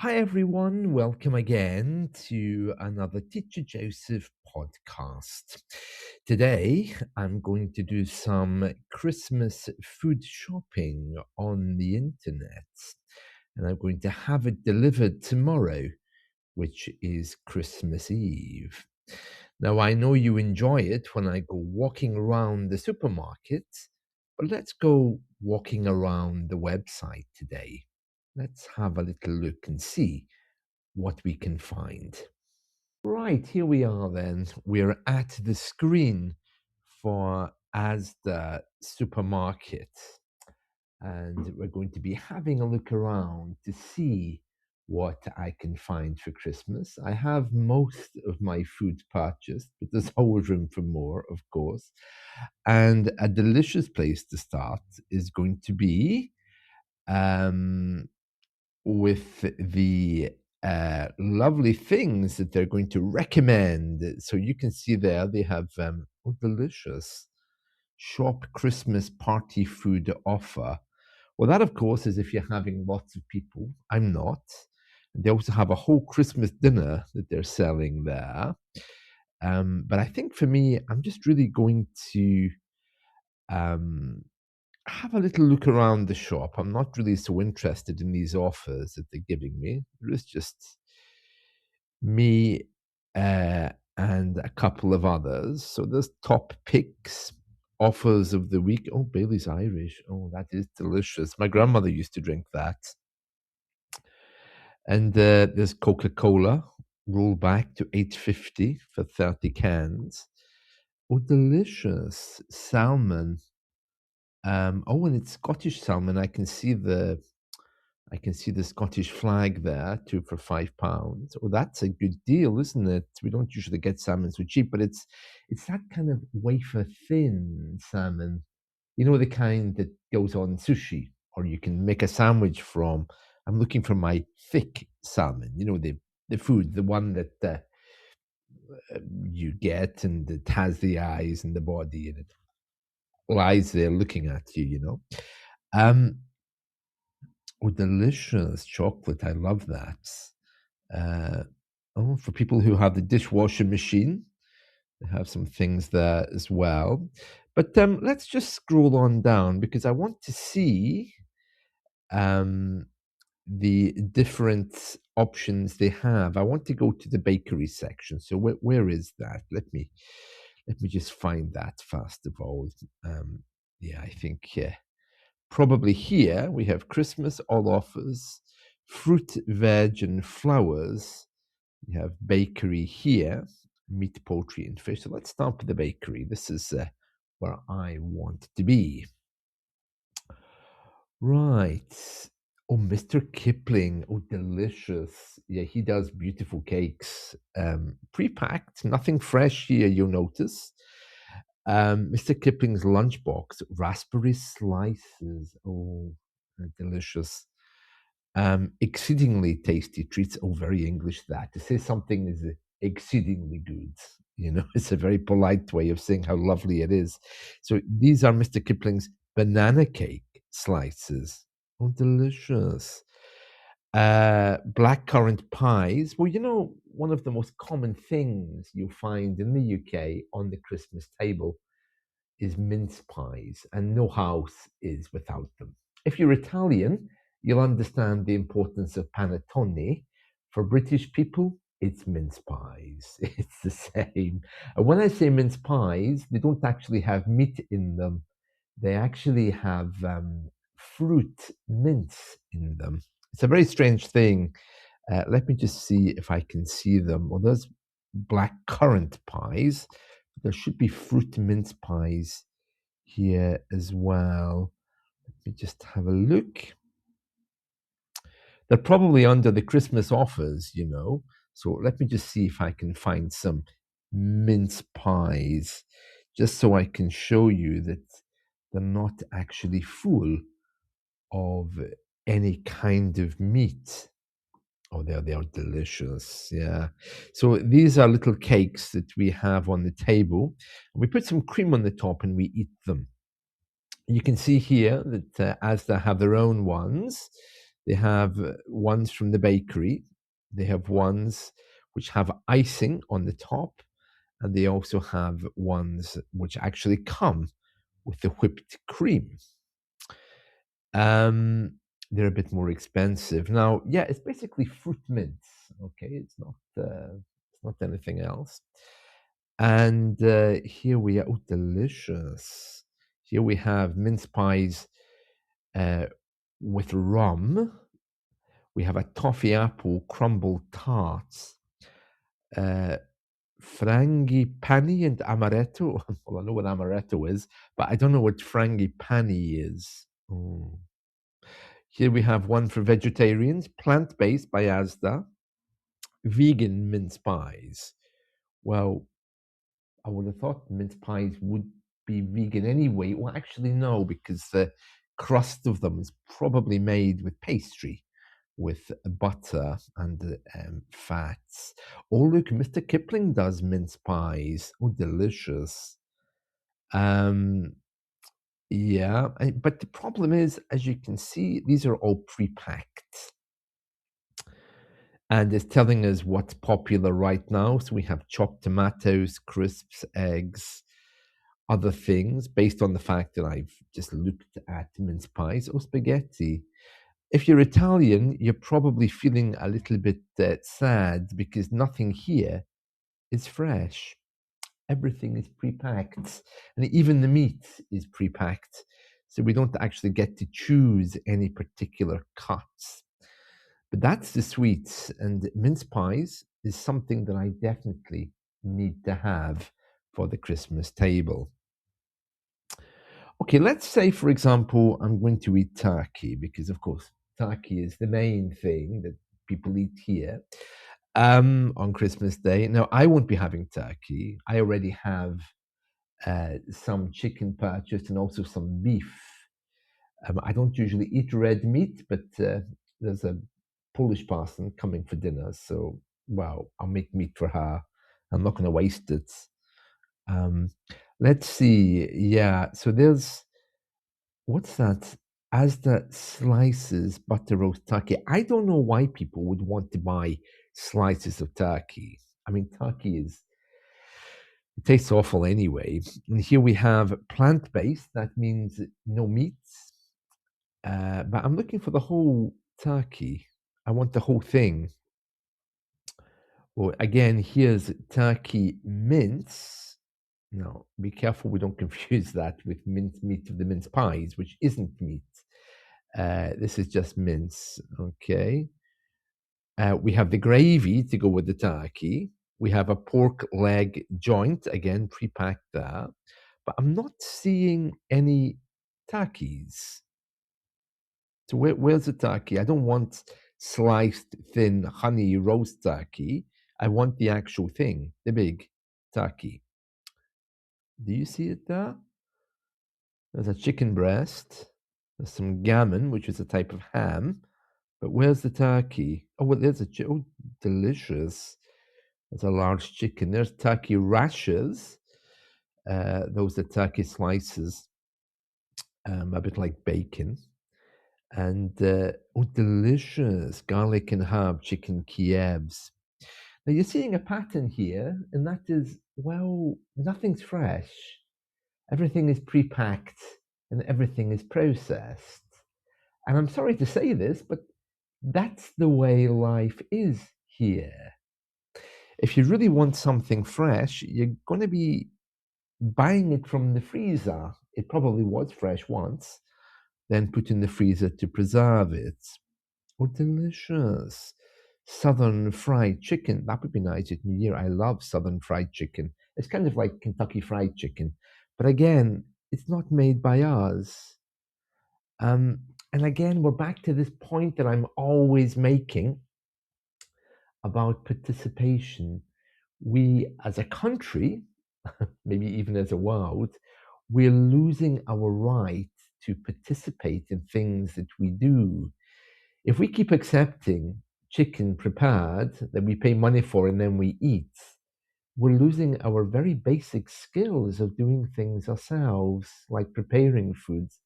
Hi, everyone. Welcome again to another Teacher Joseph podcast. Today, I'm going to do some Christmas food shopping on the internet, and I'm going to have it delivered tomorrow, which is Christmas Eve. Now, I know you enjoy it when I go walking around the supermarket, but let's go walking around the website today. Let's have a little look and see what we can find. Right, here we are then. We're at the screen for ASDA supermarket, and we're going to be having a look around to see what I can find for Christmas. I have most of my food purchased, but there's always room for more, of course. And a delicious place to start is going to be with the lovely things that they're going to recommend. So you can see there they have delicious shop Christmas party food offer. Well, that of course is if you're having lots of people. I'm not. They also have a whole Christmas dinner that they're selling there. But I think for me, I'm just really going to um, have a little look around the shop. I'm not really so interested in these offers that they're giving me. There is just me and a couple of others. So there's top picks, offers of the week. Oh, Bailey's Irish. Oh, that is delicious. My grandmother used to drink that. And there's Coca-Cola, roll back to $8.50 for 30 cans. Oh, delicious. Salmon. Oh, and it's Scottish salmon. I can see the Scottish flag there, 2 for £5. Oh, that's a good deal, isn't it? We don't usually get salmon so cheap, but it's that kind of wafer thin salmon. You know, the kind that goes on sushi, or you can make a sandwich from. I'm looking for my thick salmon. You know, the food, the one that you get, and it has the eyes and the body, and it lies there looking at you. You know. Oh, delicious chocolate. I love that. For people who have the dishwasher machine, they have some things there as well. But let's just scroll on down because I want to see the different options they have. I want to go to the bakery section. So where is that? Let me just find that first of all. I think probably here we have Christmas all offers, fruit, veg, and flowers. We have bakery here, meat, poultry, and fish. So let's start with the bakery. This is where I want to be. Right. Oh, Mr. Kipling. Oh, delicious. Yeah, he does beautiful cakes. Pre-packed, nothing fresh here, you'll notice. Mr. Kipling's lunchbox, raspberry slices. Oh, delicious. Exceedingly tasty treats. Oh, very English that. To say something is exceedingly good. You know, it's a very polite way of saying how lovely it is. So these are Mr. Kipling's banana cake slices. Oh, delicious. Blackcurrant pies. Well, you know, one of the most common things you'll find in the UK on the Christmas table is mince pies, and no house is without them. If you're Italian, you'll understand the importance of panettone. For British people, it's mince pies. It's the same. And when I say mince pies, they don't actually have meat in them. They actually have fruit mince in them. It's a very strange thing. Let me just see if I can see them. Well, there's black currant pies. There should be fruit mince pies here as well. Let me just have a look. They're probably under the Christmas offers, you know. So let me just see if I can find some mince pies, just so I can show you that they're not actually full of any kind of meat. Oh, they are delicious. Yeah. So these are little cakes that we have on the table. We put some cream on the top and we eat them. You can see here that ASDA have their own ones. They have ones from the bakery. They have ones which have icing on the top, and they also have ones which actually come with the whipped cream. Um, they're a bit more expensive. Now, yeah, it's basically fruit mints. Okay, it's not anything else. And here we are. Oh, delicious! Here we have mince pies with rum. We have a toffee apple crumble tarts, uh, frangipani and amaretto. Well, I know what amaretto is, but I don't know what frangipani is. Oh. Here we have one for vegetarians, plant-based by ASDA, vegan mince pies. Well, I would have thought mince pies would be vegan anyway. Well, actually, no, because the crust of them is probably made with pastry, with butter and fats. Oh, look, Mr. Kipling does mince pies. Oh, delicious. Um, yeah, but the problem is, as you can see, these are all pre-packed. And it's telling us what's popular right now. So we have chopped tomatoes, crisps, eggs, other things, based on the fact that I've just looked at mince pies or spaghetti. If you're Italian, you're probably feeling a little bit sad because nothing here is fresh. Everything is pre-packed, and even the meat is pre-packed. So we don't actually get to choose any particular cuts. But that's the sweets, and mince pies is something that I definitely need to have for the Christmas table. Okay, let's say, for example, I'm going to eat turkey because, of course, turkey is the main thing that people eat here on Christmas Day. Now, I won't be having turkey. I already have some chicken purchased and also some beef. I don't usually eat red meat, but there's a Polish person coming for dinner, so well, I'll make meat for her. I'm not going to waste it. Um, let's see. Yeah, so there's what's that? ASDA slices butter roast turkey. I don't know why people would want to buy slices of turkey. I mean, turkey is it tastes awful anyway. And here we have plant-based. That means no meats. But I'm looking for the whole turkey. I want the whole thing. Well, again, here's turkey mince. Now, be careful we don't confuse that with mince meat of the mince pies, which isn't meat. This is just mince, okay? We have the gravy to go with the turkey. We have a pork leg joint, again, pre-packed there. But I'm not seeing any turkeys. So where's the turkey? I don't want sliced thin honey roast turkey. I want the actual thing, the big turkey. Do you see it there? There's a chicken breast. There's some gammon, which is a type of ham. But where's the turkey? Oh, well, there's oh, delicious. There's a large chicken. There's turkey rashers. Those are turkey slices, a bit like bacon. And oh, delicious garlic and herb chicken Kievs. Now you're seeing a pattern here, and that is, well, nothing's fresh. Everything is pre-packed and everything is processed. And I'm sorry to say this, but that's the way life is here. If you really want something fresh, you're going to be buying it from the freezer. It probably was fresh once, then put in the freezer to preserve it. Oh, delicious. Southern fried chicken. That would be nice at New Year. I love Southern fried chicken. It's kind of like Kentucky fried chicken. But again, it's not made by us. And again, we're back to this point that I'm always making about participation. We, as a country, maybe even as a world, we're losing our right to participate in things that we do. If we keep accepting chicken prepared that we pay money for and then we eat, we're losing our very basic skills of doing things ourselves, like preparing foods.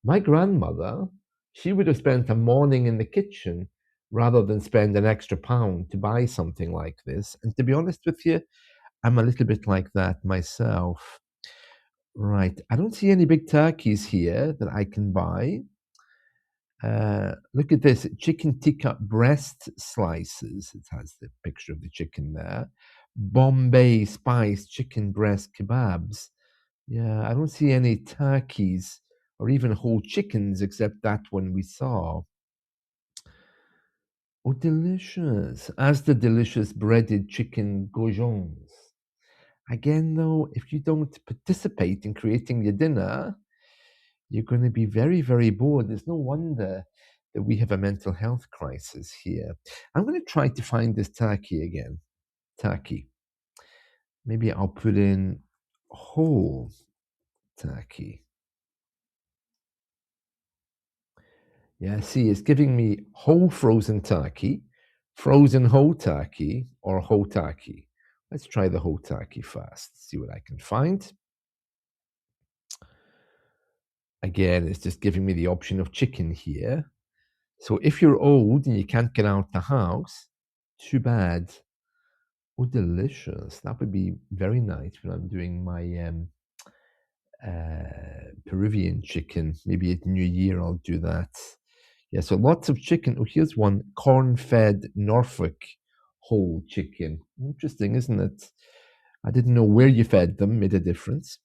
My grandmother She would have spent a morning in the kitchen rather than spend an extra pound to buy something like this. And to be honest with you, I'm a little bit like that myself. Right. I don't see any big turkeys here that I can buy. Look at this chicken tikka breast slices. It has the picture of the chicken there. Bombay spice chicken breast kebabs. Yeah, I don't see any turkeys or even whole chickens except that one we saw. Oh, delicious. As the delicious breaded chicken goujons. Again, though, if you don't participate in creating your dinner, you're going to be very, very bored. There's no wonder that we have a mental health crisis here. I'm going to try to find this turkey again. Turkey. Maybe I'll put in whole turkey. Yeah, see, it's giving me whole frozen turkey, frozen whole turkey, or whole turkey. Let's try the whole turkey first, see what I can find. Again, it's just giving me the option of chicken here. So if you're old and you can't get out the house, too bad. Oh, delicious. That would be very nice when I'm doing my Peruvian chicken. Maybe at New Year I'll do that. Yeah, so lots of chicken. Oh, here's one corn-fed Norfolk whole chicken. Interesting, isn't it? I didn't know where you fed them, made a difference.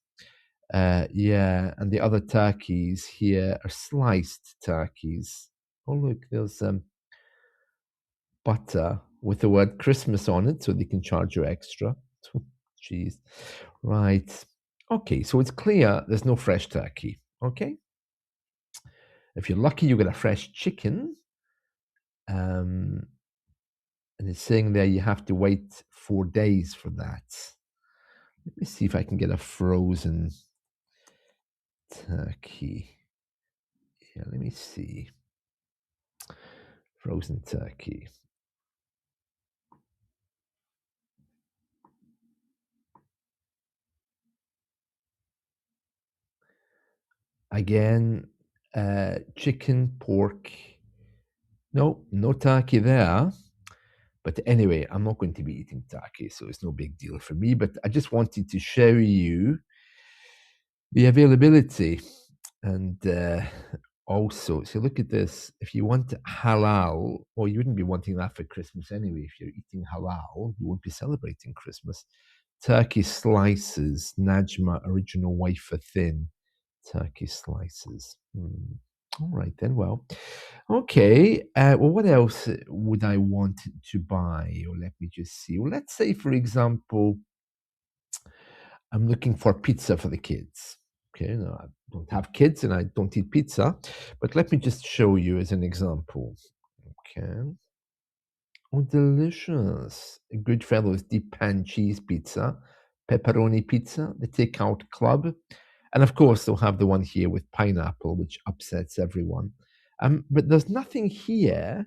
Yeah, and the other turkeys here are sliced turkeys. Oh, look, there's butter with the word Christmas on it, so they can charge you extra. Jeez. Right. Okay, so it's clear there's no fresh turkey. Okay. If you're lucky, you get a fresh chicken. And it's saying there you have to wait 4 days for that. Let me see if I can get a frozen turkey. Yeah, let me see. Frozen turkey. Again, chicken, pork. No, no turkey there. But anyway, I'm not going to be eating turkey, so it's no big deal for me. But I just wanted to show you the availability. And also, so look at this. If you want halal, or you wouldn't be wanting that for Christmas anyway. If you're eating halal, you won't be celebrating Christmas. Turkey slices, Najma original wafer thin. Turkey slices. All right then. Well, okay. Well, what else would I want to buy? Or let me just see. Well, let's say, for example, I'm looking for pizza for the kids. Okay, no, I don't have kids and I don't eat pizza, but let me just show you as an example. Okay. Oh, delicious. Goodfellows deep pan cheese pizza, pepperoni pizza, the takeout club. And of course, they'll have the one here with pineapple, which upsets everyone. But there's nothing here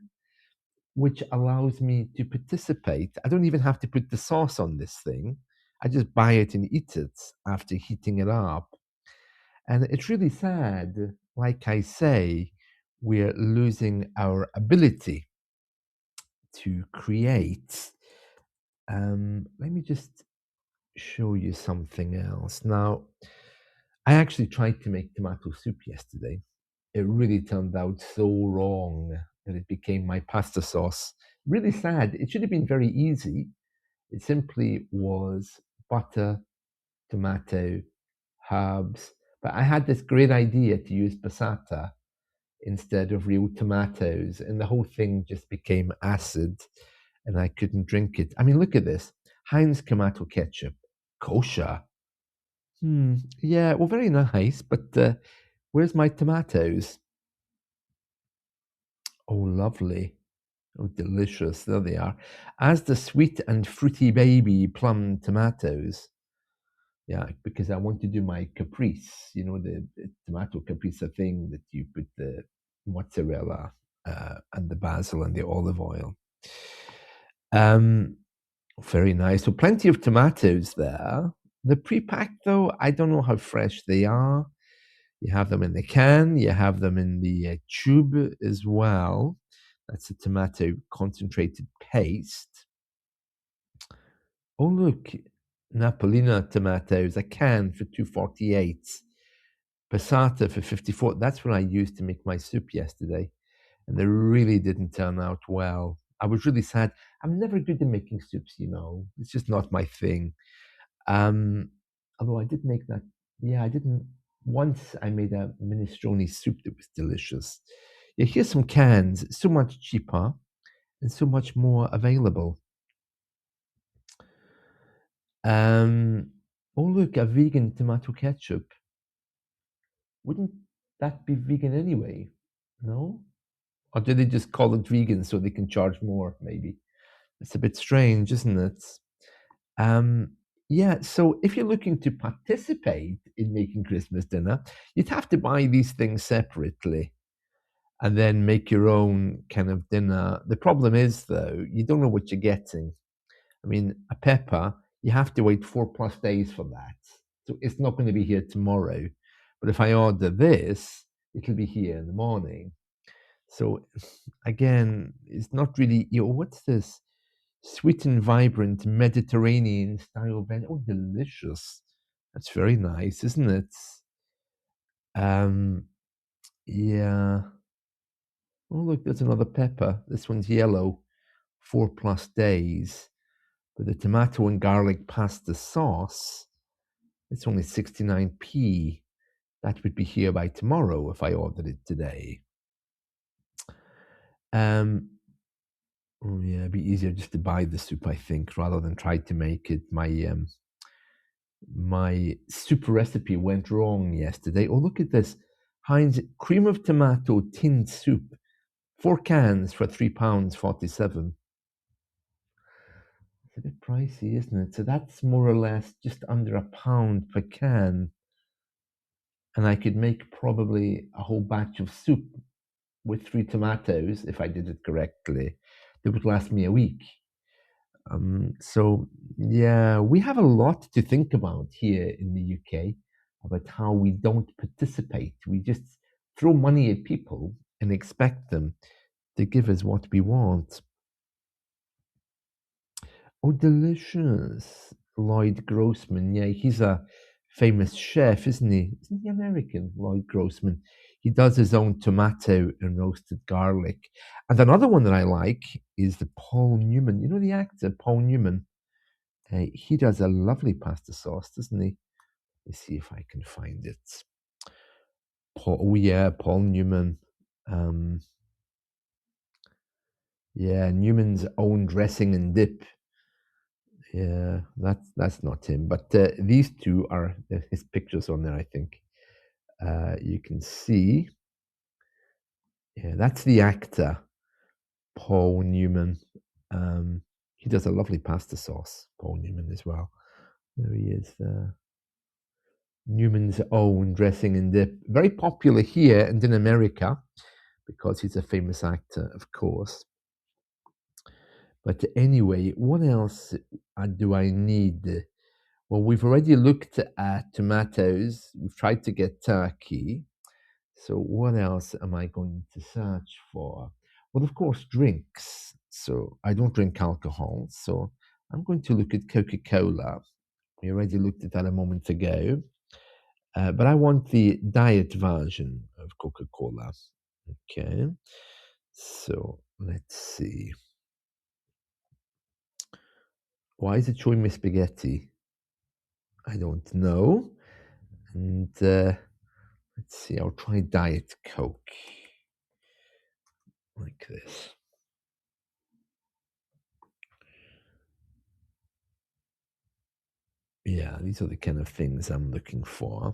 which allows me to participate. I don't even have to put the sauce on this thing. I just buy it and eat it after heating it up. And it's really sad. Like I say, we're losing our ability to create. Let me just show you something else. Now, I actually tried to make tomato soup yesterday. It really turned out so wrong that it became my pasta sauce. Really sad. It should have been very easy. It simply was butter, tomato, herbs. But I had this great idea to use passata instead of real tomatoes, and the whole thing just became acid, and I couldn't drink it. I mean, look at this. Heinz tomato ketchup, kosher. Yeah, well, very nice, but where's my tomatoes? Oh, lovely. Oh, delicious. There they are. As the sweet and fruity baby plum tomatoes. Yeah, because I want to do my caprese, the tomato caprese thing that you put the mozzarella and the basil and the olive oil. Very nice. So plenty of tomatoes there. The pre-packed though, I don't know how fresh they are. You have them in the can, you have them in the tube as well. That's a tomato concentrated paste. Oh, look, Napolina tomatoes, a can for 2.48. Passata for 54. That's what I used to make my soup yesterday, and they really didn't turn out well. I was really sad. I'm never good at making soups, you know. It's just not my thing. Um, Although I did make that. Yeah, I didn't. Once I made a minestrone soup that was delicious. Yeah, here's some cans. So much cheaper and so much more available. Um, oh look, a vegan tomato ketchup. Wouldn't that be vegan anyway? No? Or do they just call it vegan so they can charge more, maybe? It's a bit strange, isn't it? Um, yeah, so if you're looking to participate in making Christmas dinner, you'd have to buy these things separately and then make your own kind of dinner. The problem is, though, you don't know what you're getting. I mean, a pepper, you have to wait 4+ days for that. So it's not going to be here tomorrow. But if I order this, it'll be here in the morning. So again, it's not really, what's this? Sweet and vibrant Mediterranean style blend. Oh, delicious. That's very nice, isn't it? Um, yeah. Oh, look, there's another pepper. This one's yellow, 4+ days. But the tomato and garlic pasta sauce, it's only 69p. That would be here by tomorrow if I ordered it today. Um, oh yeah, it'd be easier just to buy the soup, I think, rather than try to make it. My soup recipe went wrong yesterday. Oh, look at this. Heinz cream of tomato tinned soup. 4 cans for £3.47. It's a bit pricey, isn't it? So that's more or less just under £1 per can. And I could make probably a whole batch of soup with 3 tomatoes, if I did it correctly, that would last me a week. So yeah, we have a lot to think about here in the UK about how we don't participate. We just throw money at people and expect them to give us what we want. Oh, delicious. Lloyd Grossman. Yeah, he's a famous chef, isn't he? Isn't he American, Lloyd Grossman? He does his own tomato and roasted garlic. And another one that I like is the Paul Newman. You know the actor, Paul Newman? He does a lovely pasta sauce, doesn't he? Let's see if I can find it. Oh yeah, Paul Newman. Um, yeah, Newman's own dressing and dip. Yeah, that's not him, but these two are his pictures on there. I think you can see. Yeah, that's the actor, Paul Newman. He does a lovely pasta sauce, Paul Newman as well. There he is. Newman's own dressing and dip. Very popular here and in America because he's a famous actor, of course. But anyway, what else do I need? Well, we've already looked at tomatoes. We've tried to get turkey. So what else am I going to search for? Well, of course, drinks. So I don't drink alcohol. So I'm going to look at Coca-Cola. We already looked at that a moment ago. But I want the diet version of Coca-Cola. Okay. So let's see. Why is it showing me spaghetti? I don't know. And let's see, I'll try Diet Coke. Like this. Yeah, these are the kind of things I'm looking for.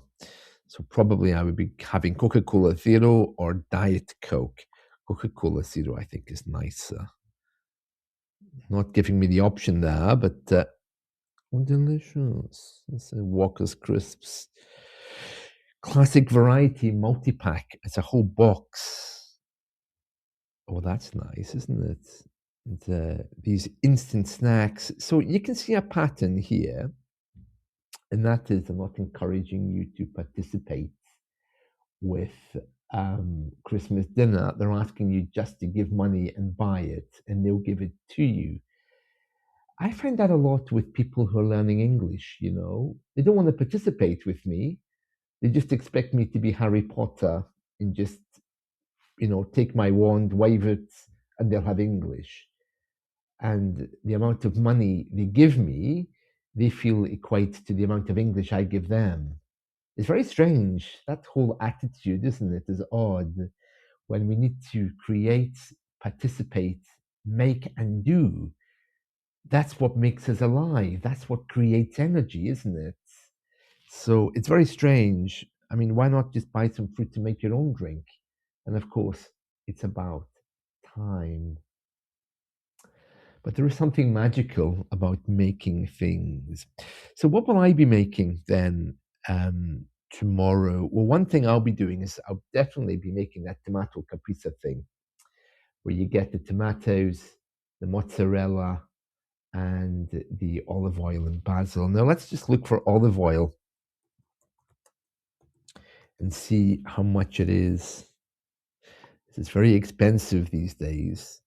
So probably I would be having Coca-Cola Zero or Diet Coke. Coca-Cola Zero, I think, is nicer. Not giving me the option there, but oh, delicious. It's a Walker's Crisps. Classic variety multi-pack. It's a whole box. Oh, that's nice, isn't it? And these instant snacks. So you can see a pattern here, and that is I'm not encouraging you to participate with Christmas dinner, they're asking you just to give money and buy it, and they'll give it to you. I find that a lot with people who are learning English, you know. They don't want to participate with me. They just expect me to be Harry Potter and just, you know, take my wand, wave it, and they'll have English. And the amount of money they give me, they feel equates to the amount of English I give them. It's very strange. That whole attitude, isn't it, is odd when we need to create, participate, make, and do. That's what makes us alive. That's what creates energy, isn't it? So it's very strange. I mean, why not just buy some fruit to make your own drink? And of course, it's about time. But there is something magical about making things. So, what will I be making then tomorrow? Well, one thing I'll be doing is I'll definitely be making that tomato caprese thing, where you get the tomatoes, the mozzarella, and the olive oil and basil. Now, let's just look for olive oil and see how much it is. It's very expensive these days.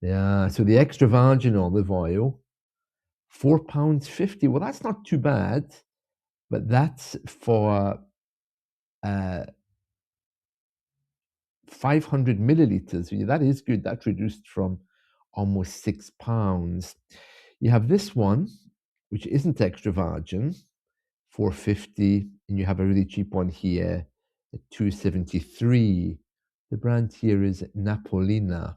Yeah, so the extra virgin olive oil, £4.50. Well, that's not too bad, but that's for 500 milliliters. Yeah, that is good. That's reduced from almost £6. You have this one, which isn't extra virgin, 450, and you have a really cheap one here at 273. The brand here is Napolina.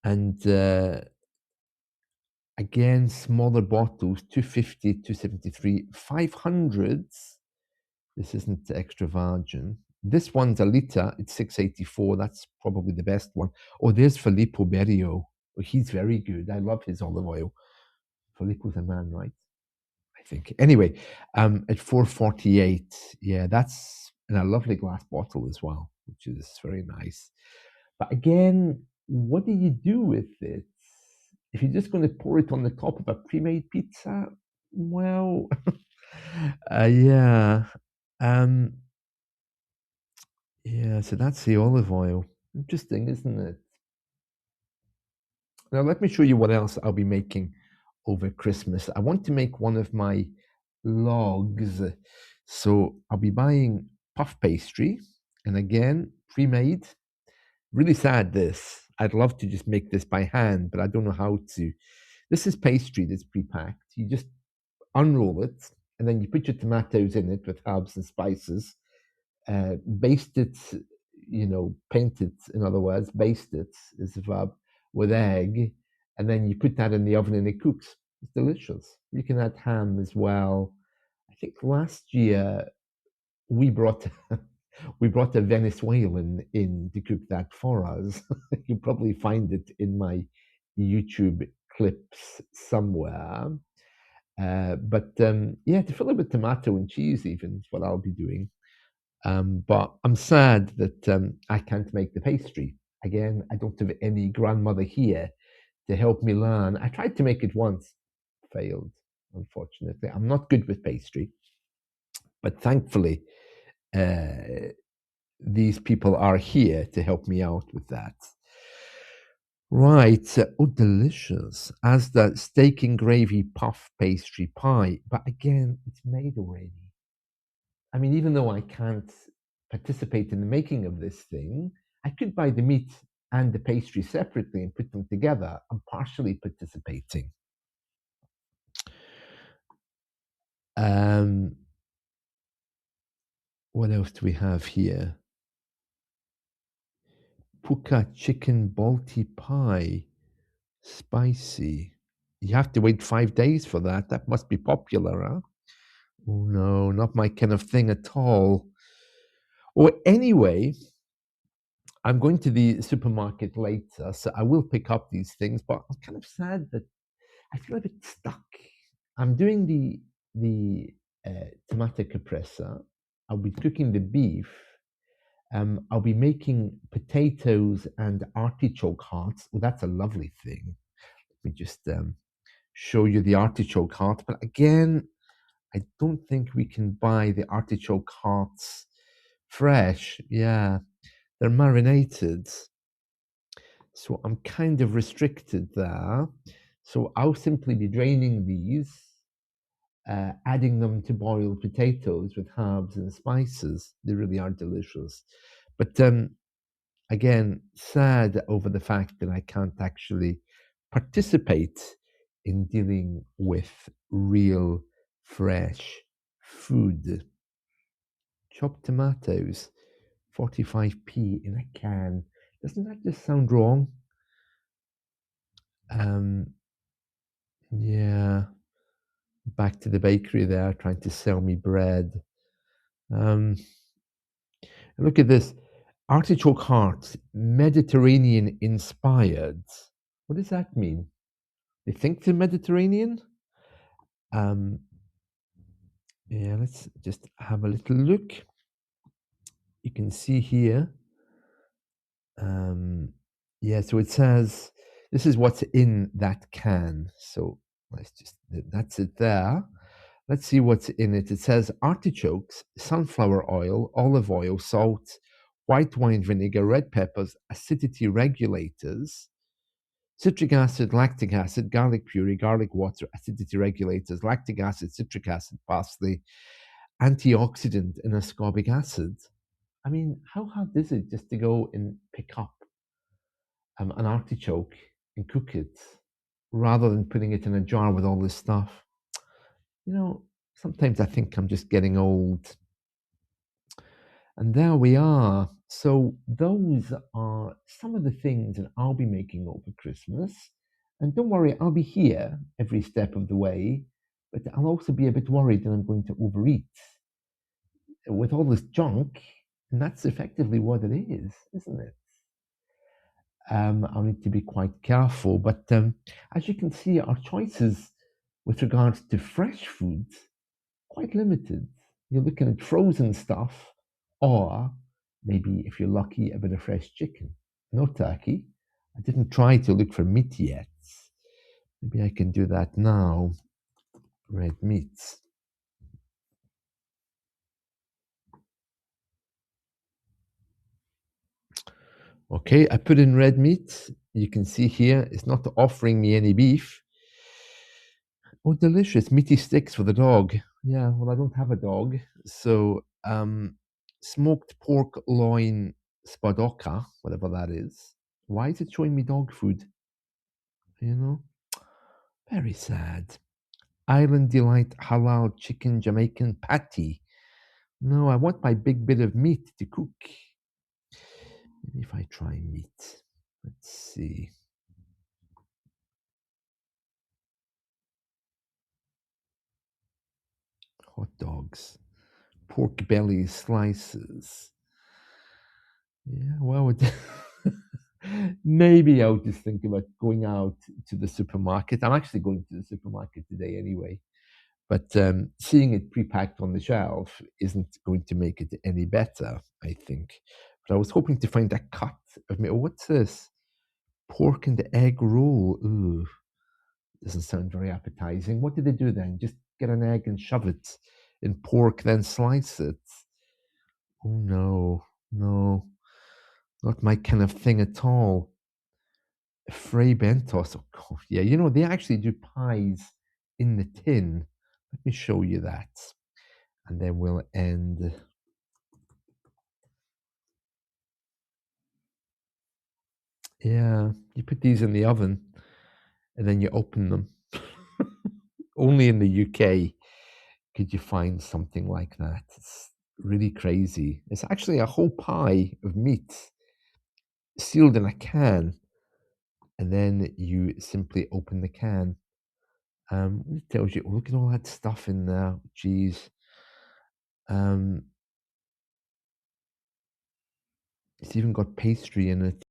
And again, smaller bottles, 250, 273, 500s. This isn't extra virgin. This one's a litre, it's 684. That's probably the best one. Oh, there's Filippo Berio. Oh, he's very good. I love his olive oil. Filippo's a man, right? I think. Anyway, at 448, yeah, that's in a lovely glass bottle as well, which is very nice. But again, what do you do with it? If you're just going to pour it on the top of a pre-made pizza, well, yeah. Yeah, so that's the olive oil. Interesting, isn't it? Now, let me show you what else I'll be making over Christmas. I want to make one of my logs. So I'll be buying puff pastry, and again, pre-made. Really sad this. I'd love to just make this by hand, but I don't know how to. This is pastry that's pre-packed. You just unroll it, and then you put your tomatoes in it with herbs and spices, baste it, you know, paint it, in other words, baste it is the verb, with egg, and then you put that in the oven and it cooks. It's delicious. You can add ham as well. I think last year we brought we brought a Venezuelan in to cook that for us. You'll probably find it in my YouTube clips somewhere. But yeah, to fill it with tomato and cheese, even is what I'll be doing. But I'm sad that I can't make the pastry. Again, I don't have any grandmother here to help me learn. I tried to make it once, failed, unfortunately. I'm not good with pastry, but thankfully, these people are here to help me out with that. Right. Oh, delicious. As the steak and gravy puff pastry pie. But again, it's made already. I mean, even though I can't participate in the making of this thing, I could buy the meat and the pastry separately and put them together. I'm partially participating. What else do we have here? Puka chicken balti pie. Spicy. You have to wait 5 days for that. That must be popular, huh? Oh, no, not my kind of thing at all. Well, anyway, I'm going to the supermarket later, so I will pick up these things, but I'm kind of sad that I feel a bit stuck. I'm doing the tomato caprese. I'll be cooking the beef. I'll be making potatoes and artichoke hearts. Oh, that's a lovely thing. Let me just show you the artichoke heart. But again, I don't think we can buy the artichoke hearts fresh. Yeah, they're marinated. So I'm kind of restricted there. So I'll simply be draining these, adding them to boiled potatoes with herbs and spices. They really are delicious. But again, sad over the fact that I can't actually participate in dealing with real fresh food. Chopped tomatoes, 45p in a can. Doesn't that just sound wrong? Um, yeah, back to the bakery there, trying to sell me bread. Look at this. Artichoke hearts, Mediterranean inspired. What does that mean? They think they're Mediterranean? Um, yeah, let's just have a little look. You can see here. Yeah, so it says this is what's in that can. So let's just, that's it there. Let's see what's in it. It says artichokes, sunflower oil, olive oil, salt, white wine vinegar, red peppers, acidity regulators, citric acid, lactic acid, garlic puree, garlic water, acidity regulators, lactic acid, citric acid, parsley, antioxidant, and ascorbic acid. I mean, how hard is it just to go and pick up an artichoke and cook it rather than putting it in a jar with all this stuff? You know, sometimes I think I'm just getting old. And there we are. So those are some of the things that I'll be making over Christmas. And don't worry, I'll be here every step of the way, but I'll also be a bit worried that I'm going to overeat with all this junk. And that's effectively what it is, isn't it? I'll need to be quite careful. But as you can see, our choices with regards to fresh foods quite limited. You're looking at frozen stuff, or maybe if you're lucky, a bit of fresh chicken. No turkey. I didn't try to look for meat yet. Maybe I can do that now. Red meats. Okay, I put in red meat. You can see here, it's not offering me any beef. Oh, delicious. Meaty sticks for the dog. Yeah, well, I don't have a dog. So, smoked pork loin spadoka, whatever that is. Why is it showing me dog food? You know? Very sad. Island Delight Halal Chicken Jamaican Patty. No, I want my big bit of meat to cook. Maybe if I try meat. Let's see. Hot dogs. Pork belly slices. Yeah, well, maybe I'll just think about going out to the supermarket. I'm actually going to the supermarket today anyway. But seeing it pre-packed on the shelf isn't going to make it any better, I think. But I was hoping to find a cut of meat. Oh, what's this? Pork and egg roll. Ooh, doesn't sound very appetizing. What did they do then? Just get an egg and shove it in pork, then slice it. Oh no, no, not my kind of thing at all. Frey Bentos. Oh, God. Yeah, you know, they actually do pies in the tin. Let me show you that. And then we'll end. Yeah, you put these in the oven and then you open them. Only in the UK could you find something like that. It's really crazy. It's actually a whole pie of meat sealed in a can, and then you simply open the can. It tells you, oh, look at all that stuff in there. Geez. It's even got pastry in it.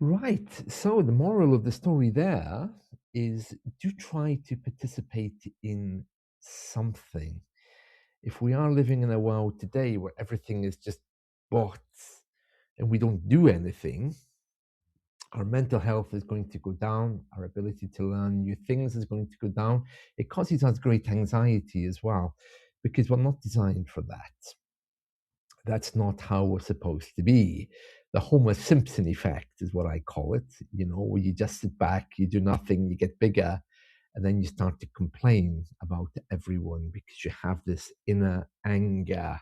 Right. So the moral of the story there is do try to participate in something. If we are living in a world today where everything is just bought and we don't do anything, Our mental health is going to go down. Our ability to learn new things is going to go down. It causes us great anxiety as well, because we're not designed for that. That's not how we're supposed to be. The Homer Simpson effect is what I call it, where you just sit back, you do nothing, you get bigger, and then you start to complain about everyone because you have this inner anger.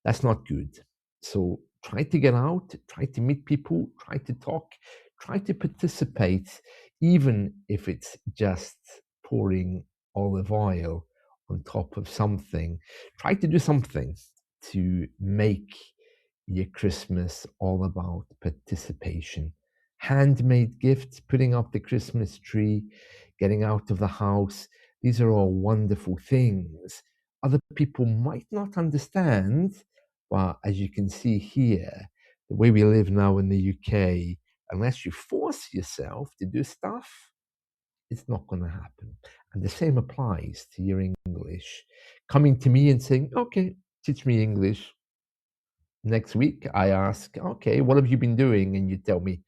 That's not good. So try to get out, try to meet people, try to talk, try to participate, even if it's just pouring olive oil on top of something. Try to do something to make your Christmas all about participation. Handmade gifts, putting up the Christmas tree, getting out of the house. These are all wonderful things. Other people might not understand, but as you can see here, the way we live now in the UK, unless you force yourself to do stuff, it's not going to happen. And the same applies to your English. Coming to me and saying, okay, teach me English. Next week, I ask, okay, what have you been doing? And you tell me,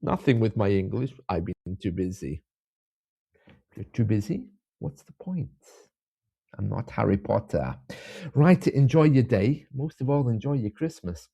nothing with my English. I've been too busy. If you're too busy, what's the point? I'm not Harry Potter. Right, enjoy your day. Most of all, enjoy your Christmas.